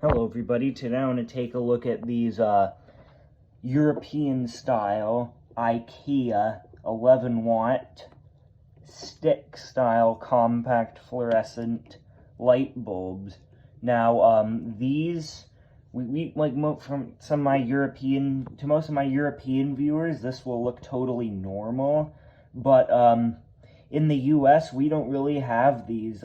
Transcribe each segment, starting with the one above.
Hello everybody, today I want to take a look at these European style IKEA 11 watt stick style compact fluorescent light bulbs. Now these, we like from some of my most of my European viewers, this will look totally normal, but in the US we don't really have these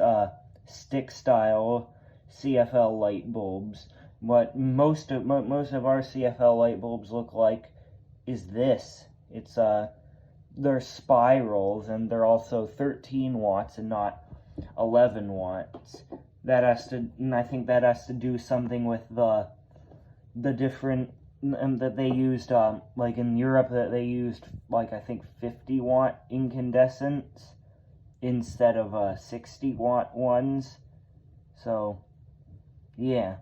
stick style CFL light bulbs. What most of our CFL light bulbs look like is this. It's they're spirals, and they're also 13 watts and not 11 watts. That has to, and I think that has to do something with the different that they used, like in Europe, that they used like I think 50 watt incandescents instead of 60 watt ones. So yeah,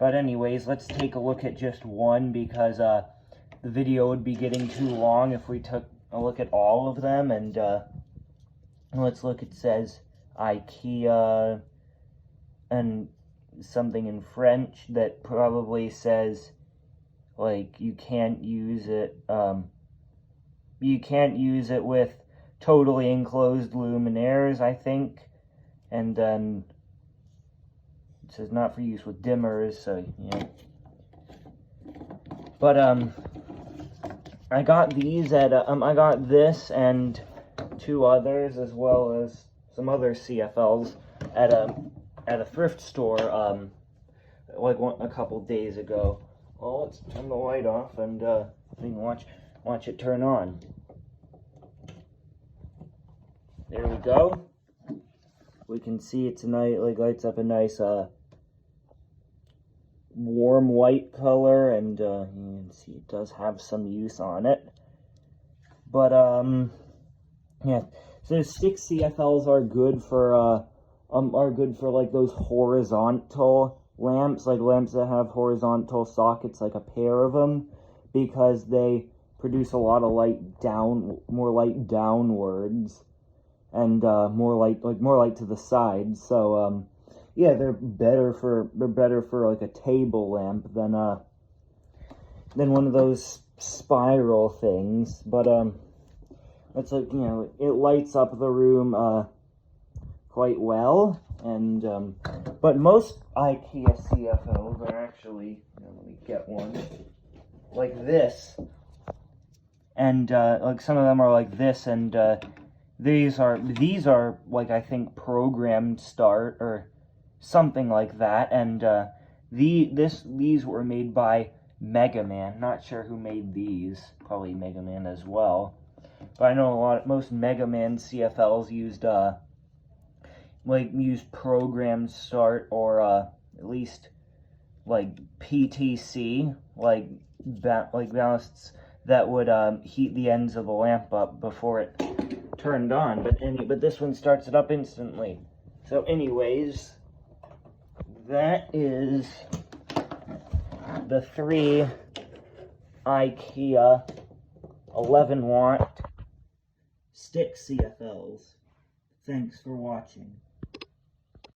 but anyways, let's take a look at just one, because the video would be getting too long if we took a look at all of them. And let's look. It says IKEA and something in French that probably says like you can't use it with totally enclosed luminaires, I think. And then it says not for use with dimmers, so yeah. But I got these at I got this and two others, as well as some other CFLs at a thrift store like a couple days ago. Well, let's turn the light off and we can watch it turn on. There we go. We can see it's lights up a nice warm white color, and you can see it does have some use on it. But yeah, so stick CFLs are good for like those horizontal lamps, like lamps that have horizontal sockets, like a pair of them, because they produce a lot of light more light downwards, and more light to the sides. So yeah, they're better for like a table lamp than one of those spiral things. But it's like, you know, it lights up the room quite well. And but most IKEA CFLs are actually, let me get one like this, and like some of them are like this, and these are like, I think, programmed start or something like that. And these were made by Mega Man. Not sure who made these. Probably Mega Man as well. But I know most Mega Man CFLs used programmed start, or at least like PTC, like ballasts that would heat the ends of the lamp up before it turned on. But this one starts it up instantly. So anyways, that is the 3 IKEA 11 watt stick CFLs. Thanks for watching.